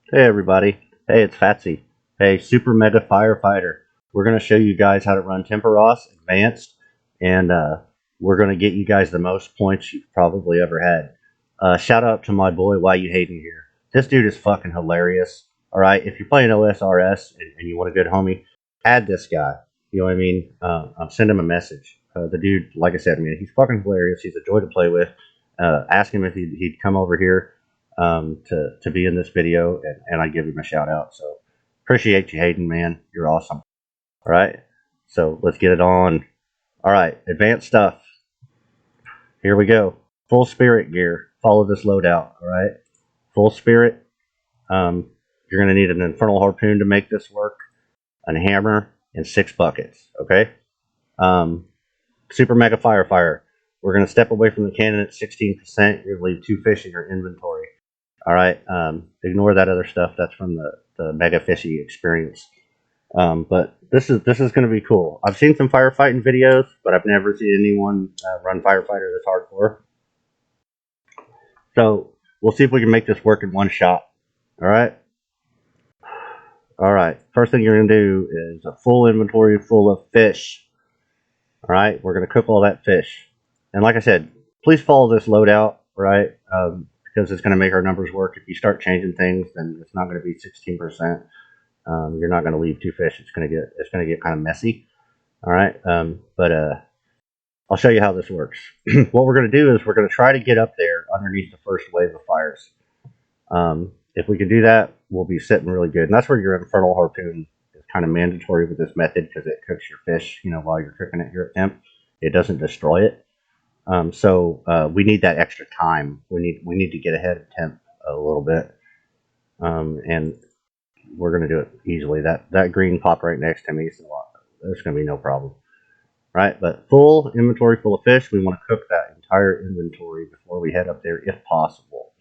Hey everybody. Hey, it's Fatzy. Hey, Super Mega Firefighter. We're going to show you guys how to run Tempoross Advanced, and we're going to get you guys the most points you've probably ever had. Shout out to my boy, Why You Hating Here. This dude is fucking hilarious. All right, if you're playing OSRS and you want a good homie, add this guy. You know what I mean? Send him a message. The dude, like I said, man, he's fucking hilarious. He's a joy to play with. Ask him if he'd come over here to be in this video, and I give him a shout out. So appreciate you, Hayden, man. You're awesome. All right, so let's get it on. All right, advanced stuff. Here we go. Full spirit gear. Follow this loadout. All right, full spirit. You're gonna need an infernal harpoon to make this work, a hammer, and 6 buckets. Okay. Um, Super Mega Firefighter. We're gonna step away from the cannon at 16%. You're gonna leave 2 fish in your inventory. All right. Ignore that other stuff. That's from the Mega Fishy experience. But this is going to be cool. I've seen some firefighting videos, but I've never seen anyone run Firefighter this hardcore. So we'll see if we can make this work in one shot. All right. All right. First thing you're going to do is a full inventory full of fish. All right. We're going to cook all that fish. And like I said, please follow this loadout, right? Because it's going to make our numbers work. If you start changing things, then it's not going to be 16%. You're not going to leave 2 fish. It's going to get kind of messy. All right. But I'll show you how this works. What we're going to do is we're going to try to get up there underneath the first wave of fires. If we can do that, we'll be sitting really good. And that's where your infernal harpoon is kind of mandatory with this method, because it cooks your fish, while you're cooking it here at temp. It doesn't destroy it. So we need that extra time. We need to get ahead of temp a little bit. And we're going to do it easily. That green pop right next to me, so there's going to be no problem. Right? But full inventory full of fish. We want to cook that entire inventory before we head up there, if possible.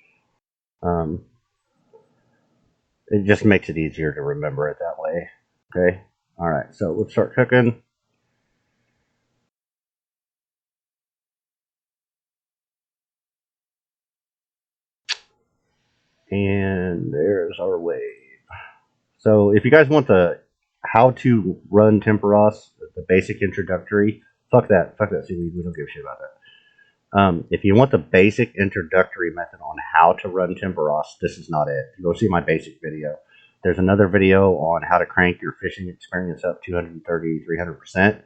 It just makes it easier to remember it that way. Okay? All right, so let's start cooking. And there's our wave. So if you guys want the how to run Tempoross, the basic introductory, fuck that seaweed. We don't give a shit about that. If you want the basic introductory method on how to run Tempoross, this is not it. Go see my basic video. There's another video on how to crank your fishing experience up 230, 300%.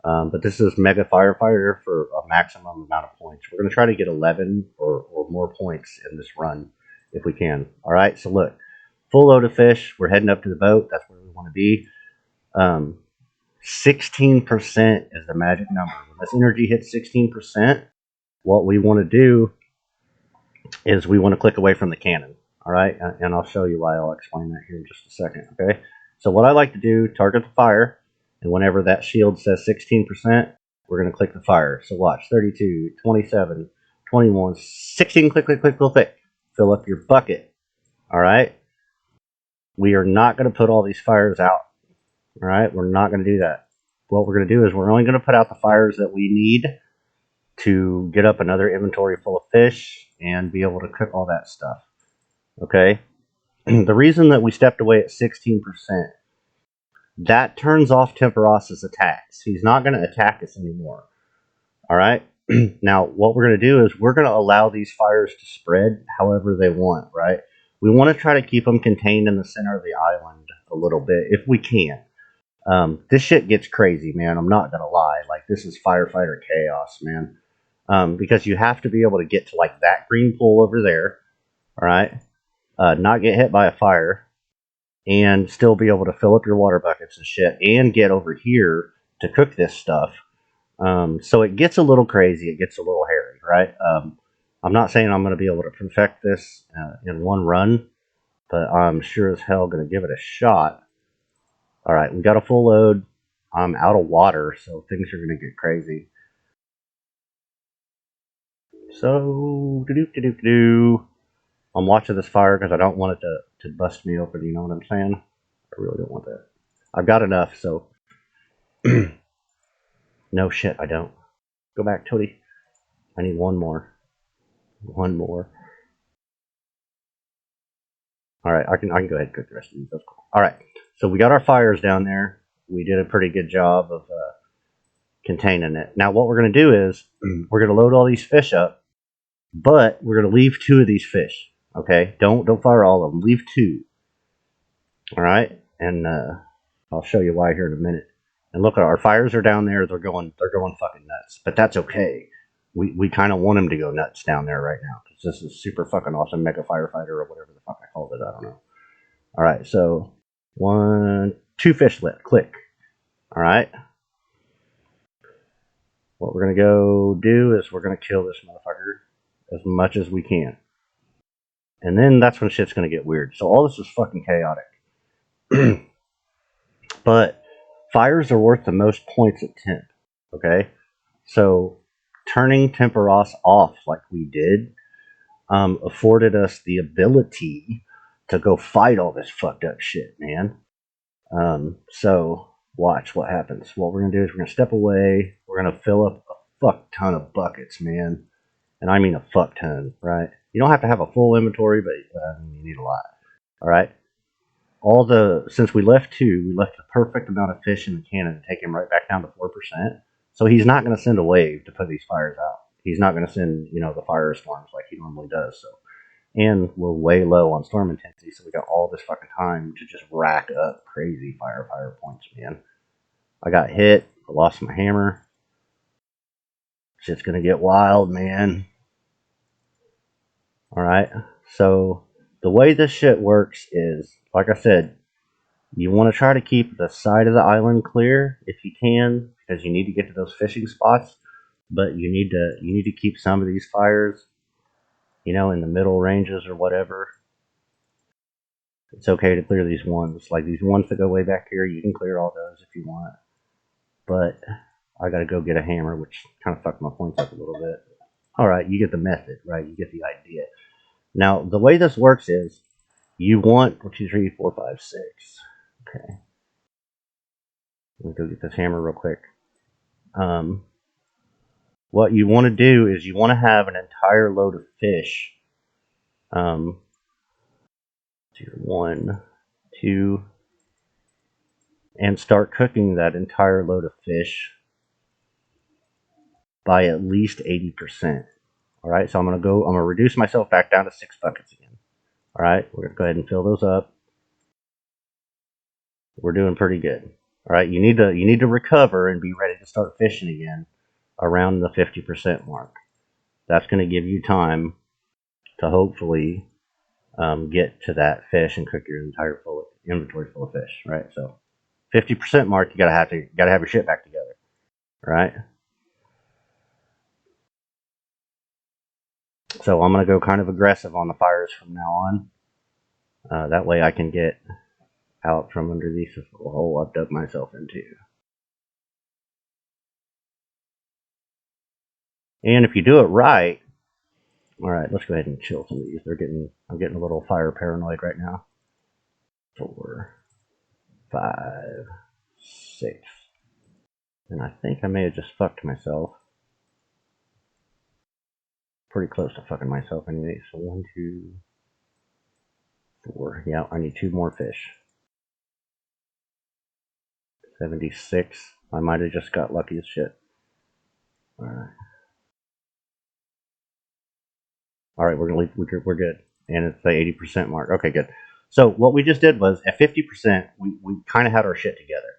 But this is Mega Firefighter for a maximum amount of points. We're going to try to get 11 or more points in this run if we can. All right, so look. Full load of fish. We're heading up to the boat. That's where we want to be. 16% is the magic number. When this energy hits 16%, what we want to do is we want to click away from the cannon. All right, and I'll show you why. I'll explain that here in just a second. Okay, so what I like to do, target the fire, and whenever that shield says 16%, we're going to click the fire. So watch, 32, 27, 21, 16, click, click, click, click, click. Fill up your bucket. All right. We are not going to put all these fires out. All right, we're not going to do that. What we're going to do is we're only going to put out the fires that we need to get up another inventory full of fish and be able to cook all that stuff. Okay, the reason that we stepped away at 16%, that turns off Tempoross's attacks. He's not going to attack us anymore. All right, now what we're going to do is we're going to allow these fires to spread however they want, right? We want to try to keep them contained in the center of the island a little bit if we can. This shit gets crazy, man. I'm not gonna lie. Like, this is Firefighter chaos, man. Because you have to be able to get to like that green pool over there, all right? Not get hit by a fire, and still be able to fill up your water buckets and shit, and get over here to cook this stuff. So it gets a little crazy. It gets a little hairy, right? I'm not saying I'm going to be able to perfect this in one run, but I'm sure as hell going to give it a shot. All right, we got a full load. I'm out of water, so things are going to get crazy. So, I'm watching this fire because I don't want it to bust me open, you know what I'm saying? I really don't want that. I've got enough, so... No shit, I don't. Go back, Toady. I need one more. One more. All right, I can go ahead and cook the rest of these. That's cool. All right, so we got our fires down there. We did a pretty good job of containing it. Now what we're going to do is we're going to load all these fish up, but we're going to leave 2 of these fish. Okay, don't fire all of them. Leave 2. All right, and I'll show you why here in a minute. And look, our fires are down there. They're going fucking nuts, but that's okay. We kind of want them to go nuts down there right now because this is super fucking awesome mega firefighter or whatever the fuck I called it. I don't know. All right, so 2 fish lit. Click. All right. What we're gonna go do is we're gonna kill this motherfucker as much as we can, and then that's when shit's gonna get weird. So all this is fucking chaotic. But fires are worth the most points at temp. Okay, so turning Tempoross off like we did afforded us the ability to go fight all this fucked up shit, man. So watch what happens. What we're gonna do is we're gonna step away. We're gonna fill up a fuck ton of buckets, man, and I mean a fuck ton, right? You don't have to have a full inventory, but you need a lot. All right. Since we left 2, we left the perfect amount of fish in the cannon to take him right back down to 4%. So he's not going to send a wave to put these fires out. He's not going to send, the firestorms like he normally does. So, and we're way low on storm intensity, so we got all this fucking time to just rack up crazy firefighter points, man. I got hit. I lost my hammer. Shit's going to get wild, man. All right. So the way this shit works is, like I said, you want to try to keep the side of the island clear if you can, because you need to get to those fishing spots. But you need to keep some of these fires, in the middle ranges or whatever. It's okay to clear these ones, like these ones that go way back here. You can clear all those if you want. But I gotta go get a hammer, which kind of fucked my points up a little bit. All right, you get the method, right? You get the idea. Now the way this works is, you want 1, 2, 3, 4, 5, 6. Okay. Let me go get this hammer real quick. What you want to do is you want to have an entire load of fish. 1, 2, and start cooking that entire load of fish by at least 80%. All right, so I'm gonna reduce myself back down to 6 buckets again. All right, we're gonna go ahead and fill those up. We're doing pretty good. All right, you need to recover and be ready to start fishing again around the 50% mark. That's going to give you time to hopefully get to that fish and cook your entire inventory full of fish, right? So 50% mark, you gotta have your shit back together, right? So I'm gonna go kind of aggressive on the fires from now on. That way I can get out from underneath this little hole I've dug myself into. And if you do it right, all right, let's go ahead and chill some of these. I'm getting a little fire paranoid right now. 4, 5, 6. And I think I may have just fucked myself. Pretty close to fucking myself anyway. So 1, 2, 4. Yeah, I need 2 more fish. 76. I might have just got lucky as shit. Alright. Alright, we're gonna leave. We're good. And it's the 80% mark. Okay, good. So what we just did was, at 50%, we kind of had our shit together.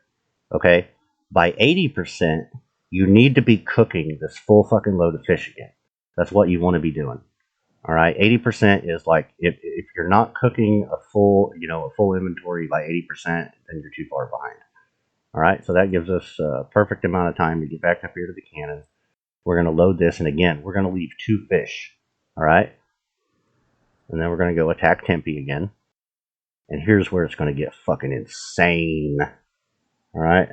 Okay? By 80%, you need to be cooking this full fucking load of fish again. That's what you want to be doing. Alright? 80% is like, if you're not cooking a full inventory by 80%, then you're too far behind. Alright, so that gives us a perfect amount of time to get back up here to the cannon. We're going to load this, and again, we're going to leave 2 fish. Alright? And then we're going to go attack Tempe again. And here's where it's going to get fucking insane. Alright?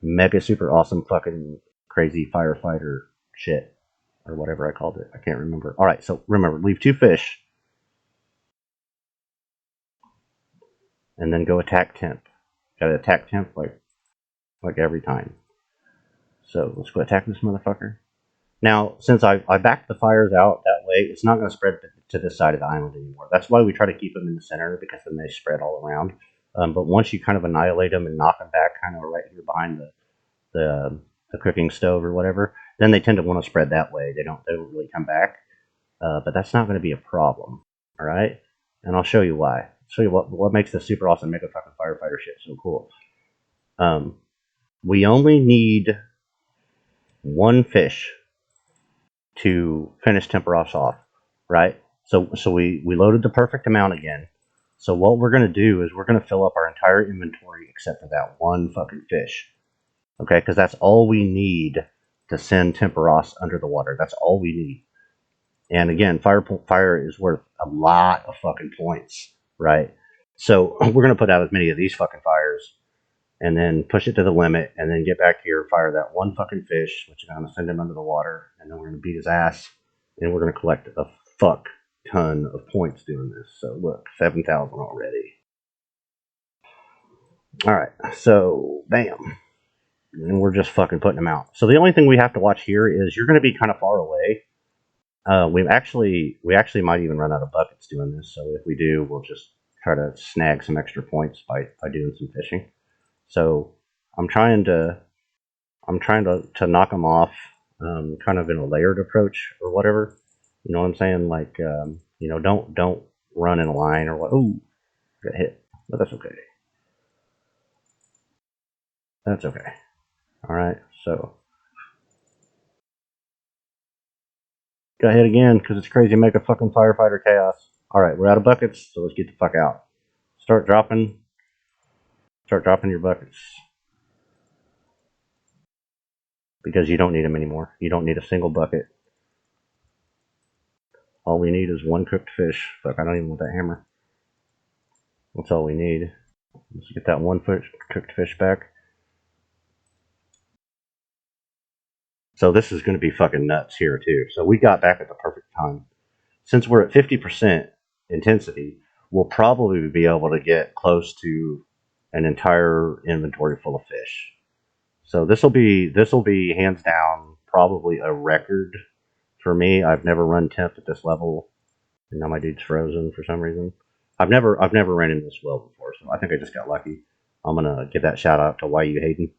Mega super awesome fucking crazy firefighter shit. Or whatever I called it. I can't remember. Alright, so remember, leave 2 fish. And then go attack Temp. Gotta attack Temp like every time. So let's go attack this motherfucker. Now, since I backed the fires out that way, it's not going to spread to this side of the island anymore. That's why we try to keep them in the center, because then they spread all around. But once you kind of annihilate them and knock them back kind of right here behind the cooking stove or whatever, then they tend to want to spread that way. They don't really come back. But that's not going to be a problem. All right, and I'll show you why. I'll show you what makes this super awesome mega fucking firefighter shit so cool. We only need one fish to finish Tempoross off, right? So we loaded the perfect amount again. So what we're going to do is we're going to fill up our entire inventory except for that one fucking fish. Okay, because that's all we need to send Tempoross under the water. That's all we need. And again, fire is worth a lot of fucking points, right? So we're going to put out as many of these fucking fires and then push it to the limit and then get back here, fire that one fucking fish, which is going to send him under the water, and then we're going to beat his ass, and we're going to collect a fuck ton of points doing this. So look, 7,000 already. All right, so bam. And we're just fucking putting them out. So the only thing we have to watch here is you're going to be kind of far away. We actually might even run out of buckets doing this. So if we do, we'll just try to snag some extra points by doing some fishing. So I'm trying to knock them off, kind of in a layered approach or whatever. You know what I'm saying? Like, you know, don't run in a line or what. Ooh, got hit, but that's okay. That's okay. All right, so got hit again because it's crazy. Make a fucking firefighter chaos. All right, we're out of buckets, so let's get the fuck out. Start dropping your buckets, because you don't need them anymore. You don't need a single bucket. All we need is one cooked fish. Fuck, I don't even want that hammer. That's all we need. Let's get that one cooked fish back. So this is going to be fucking nuts here too. So we got back at the perfect time. Since we're at 50% intensity, we'll probably be able to get close to an entire inventory full of fish. So this will be hands down probably a record for me. I've never run temp at this level, and now my dude's frozen for some reason. I've never ran in this well before, so I think I just got lucky. I'm gonna give that shout out to YU Hayden.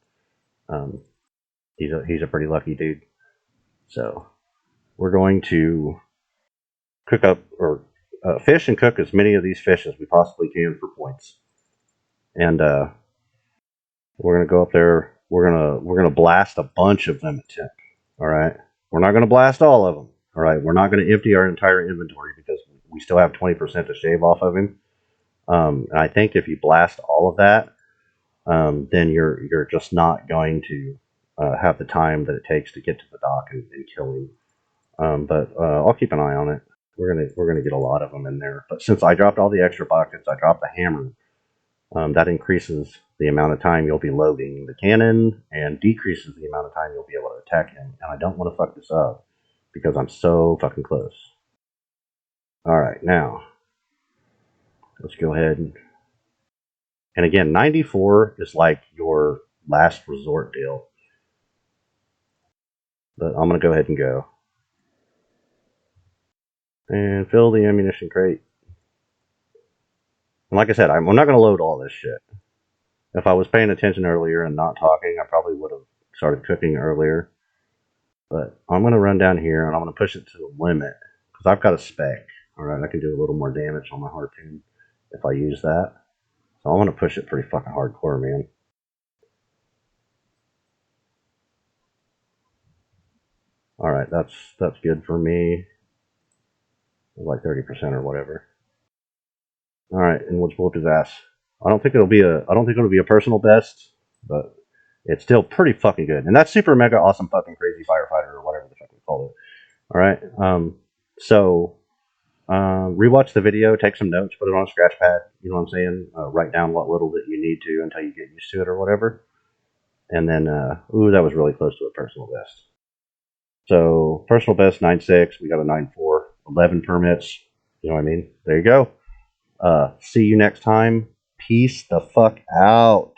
He's a pretty lucky dude. So we're going to cook up or fish and cook as many of these fish as we possibly can for points, and we're gonna go up there. We're gonna blast a bunch of them at temp. All right, we're not gonna blast all of them. All right, we're not gonna empty our entire inventory because we still have 20% to shave off of him. And I think if you blast all of that, then you're just not going to have the time that it takes to get to the dock and kill him. But I'll keep an eye on it. We're gonna get a lot of them in there. But since I dropped all the extra buckets, I dropped the hammer. That increases the amount of time you'll be loading the cannon and decreases the amount of time you'll be able to attack him. And I don't want to fuck this up because I'm so fucking close. All right, now let's go ahead and again, 94 is like your last resort deal. But I'm gonna go ahead and go and fill the ammunition crate. And like I said, I'm not gonna load all this shit. If I was paying attention earlier and not talking, I probably would have started cooking earlier. But I'm going to run down here and I'm going to push it to the limit because I've got a spec. All right, I can do a little more damage on my harpoon if I use that. So I'm going to push it pretty fucking hardcore, man. All right, that's good for me. Like 30% or whatever. All right, and let's whoop his ass. I don't think it'll be a personal best, but it's still pretty fucking good. And that's super mega awesome fucking crazy firefighter or whatever the fuck we call it. All right. So rewatch the video, take some notes, put it on a scratch pad. You know what I'm saying? Write down what little that you need to until you get used to it or whatever. And then, ooh, that was really close to a personal best. So personal best 9.6. We got a 9.4. 11 permits. You know what I mean? There you go. See you next time. Peace the fuck out.